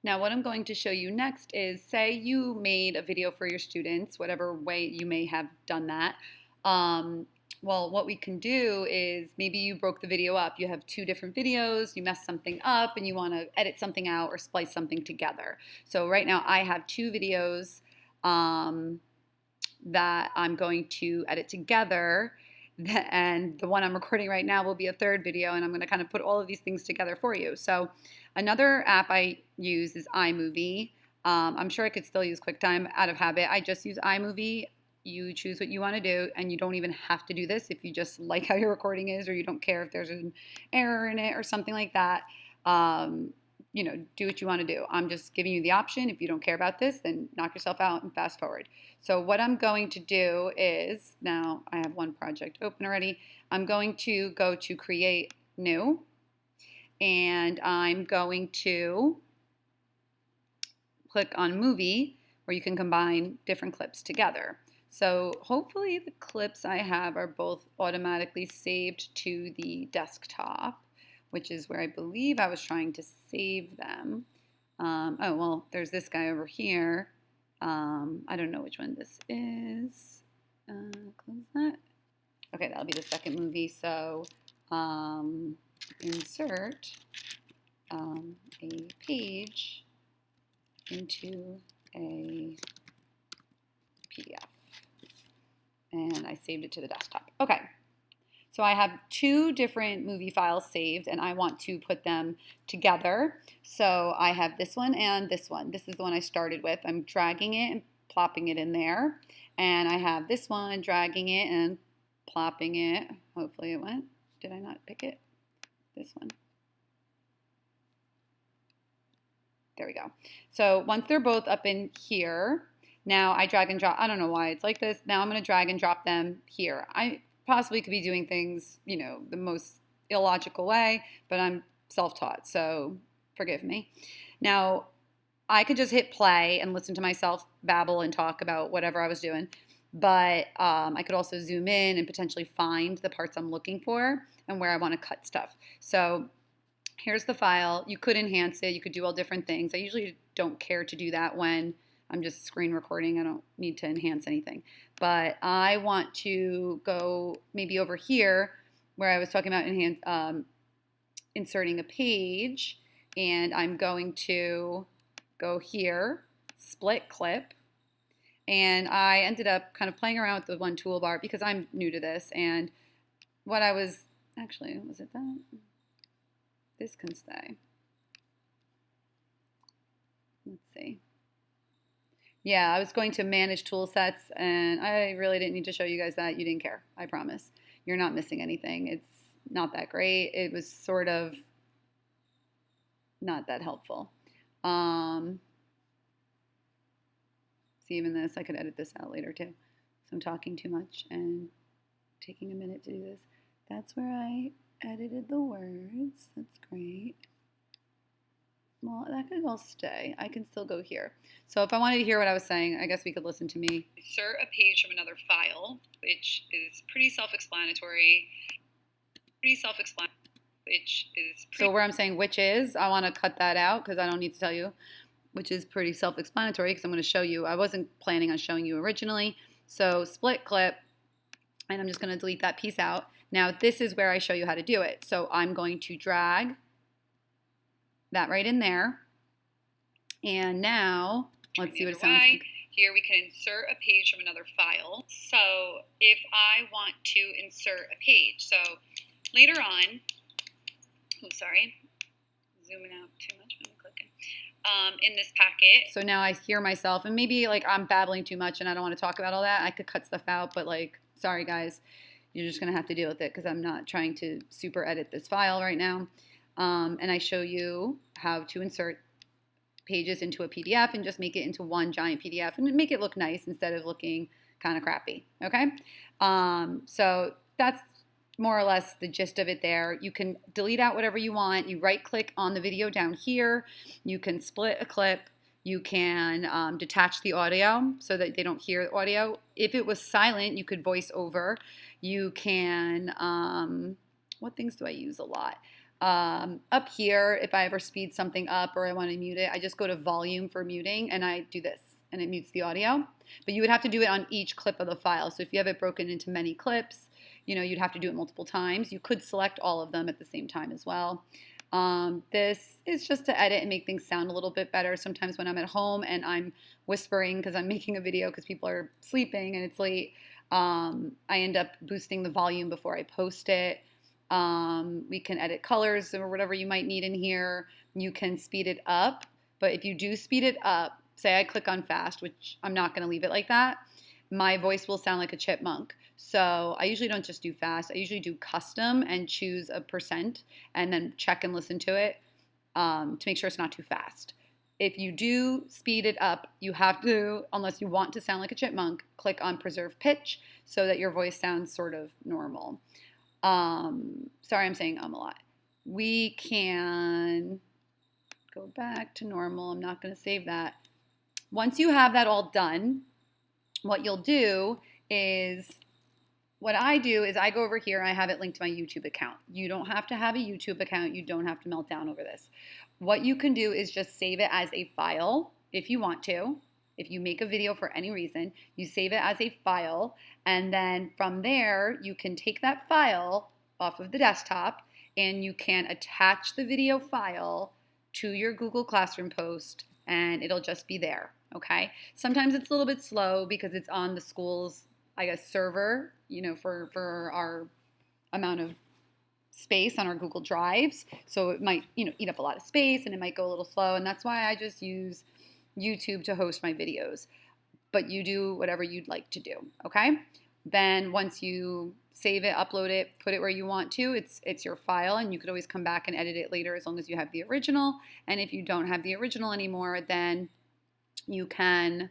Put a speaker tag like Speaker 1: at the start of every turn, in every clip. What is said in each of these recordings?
Speaker 1: Now, what I'm going to show you next is, say you made a video for your students, whatever way you may have done that. Well, what we can do is maybe you broke the video up. You have two different videos, you messed something up, and you want to edit something out or splice something together. So right now I have two videos that I'm going to edit together. And the one I'm recording right now will be a third video, and I'm going to kind of put all of these things together for you. So another app I use is iMovie. I'm sure I could still use QuickTime out of habit. I just use iMovie. You choose what you want to do, and you don't even have to do this if you just like how your recording is, or you don't care if there's an error in it or something like that. Do what you want to do. I'm just giving you the option. If you don't care about this, then knock yourself out and fast forward. So what I'm going to do is, now I have one project open already. I'm going to go to Create New, and I'm going to click on Movie, where you can combine different clips together. So hopefully the clips I have are both automatically saved to the desktop, which is where I believe I was trying to save them. Oh, well, there's this guy over here. I don't know which one this is. Close that. Okay, that'll be the second movie. So insert a page into a PDF. And I saved it to the desktop. Okay. So I have two different movie files saved, and I want to put them together. So I have this one and this one. This is the one I started with. I'm dragging it and plopping it in there. And I have this one, dragging it and plopping it. Hopefully it went. Did I not pick it? This one. There we go. So once they're both up in here, now I drag and drop. I don't know why it's like this. Now I'm going to drag and drop them here. I possibly could be doing things, the most illogical way, but I'm self-taught, so forgive me. Now, I could just hit play and listen to myself babble and talk about whatever I was doing, but I could also zoom in and potentially find the parts I'm looking for and where I want to cut stuff. So here's the file. You could enhance it. You could do all different things. I usually don't care to do that when I'm just screen recording. I don't need to enhance anything. But I want to go maybe over here where I was talking about inserting a page. And I'm going to go here, split clip. And I ended up kind of playing around with the one toolbar because I'm new to this. And what I was, actually, was it that? This can stay. Let's see. Yeah, I was going to manage tool sets, and I really didn't need to show you guys that. You didn't care, I promise. You're not missing anything. It's not that great. It was sort of not that helpful. See, even this, I could edit this out later too. So I'm talking too much and taking a minute to do this. That's where I edited the words. That's great. Well, that could all stay. I can still go here. So if I wanted to hear what I was saying, I guess we could listen to me. Insert a page from another file, which is pretty self-explanatory. So where I'm saying which is, I want to cut that out because I don't need to tell you, which is pretty self-explanatory because I'm going to show you. I wasn't planning on showing you originally. So split clip, and I'm just going to delete that piece out. Now this is where I show you how to do it. So I'm going to drag that right in there. And now, let's see what it sounds like. Here we can insert a page from another file. So if I want to insert a page, so later on, sorry, zooming out too much when I'm clicking, in this packet. So now I hear myself, and maybe like I'm babbling too much and I don't want to talk about all that. I could cut stuff out, but like, sorry guys, you're just gonna have to deal with it because I'm not trying to super edit this file right now. And I show you how to insert pages into a PDF and just make it into one giant PDF and make it look nice instead of looking kind of crappy, okay? So that's more or less the gist of it there. You can delete out whatever you want. You right-click on the video down here. You can split a clip. You can detach the audio so that they don't hear the audio. If it was silent, you could voice over. You can, what things do I use a lot? Up here, if I ever speed something up or I want to mute it, I just go to volume for muting and I do this and it mutes the audio. But you would have to do it on each clip of the file. So if you have it broken into many clips, you'd have to do it multiple times. You could select all of them at the same time as well. This is just to edit and make things sound a little bit better. Sometimes when I'm at home and I'm whispering because I'm making a video because people are sleeping and it's late, I end up boosting the volume before I post it. We can edit colors or whatever you might need in here. You can speed it up, but if you do speed it up, say I click on fast, which I'm not going to leave it like that, my voice will sound like a chipmunk. So I usually don't just do fast. I usually do custom and choose a percent and then check and listen to it to make sure it's not too fast. If you do speed it up, you have to, unless you want to sound like a chipmunk, click on preserve pitch so that your voice sounds sort of normal. Sorry, I'm saying a lot. We can go back to normal. I'm not going to save that. Once you have that all done, what you'll do is, what I do is I go over here and I have it linked to my YouTube account. You don't have to have a YouTube account. You don't have to melt down over this. What you can do is just save it as a file if you want to. If you make a video for any reason, you save it as a file, and then from there, you can take that file off of the desktop and you can attach the video file to your Google Classroom post and it'll just be there, okay? Sometimes it's a little bit slow because it's on the school's, I guess, server, for our amount of space on our Google Drives. So it might, eat up a lot of space and it might go a little slow, and that's why I just use YouTube to host my videos. But you do whatever you'd like to do, okay? Then once you save it, upload it, put it where you want to, it's your file, and you could always come back and edit it later as long as you have the original. And if you don't have the original anymore, then you can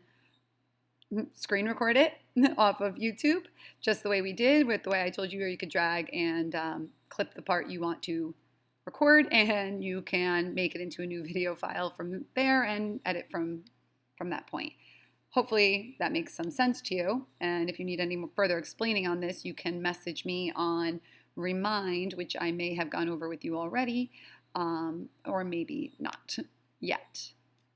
Speaker 1: screen record it off of YouTube, just the way we did with the way I told you, where you could drag and clip the part you want to record, and you can make it into a new video file from there and edit from that point. Hopefully that makes some sense to you. And if you need any further explaining on this, you can message me on Remind, which I may have gone over with you already, or maybe not yet.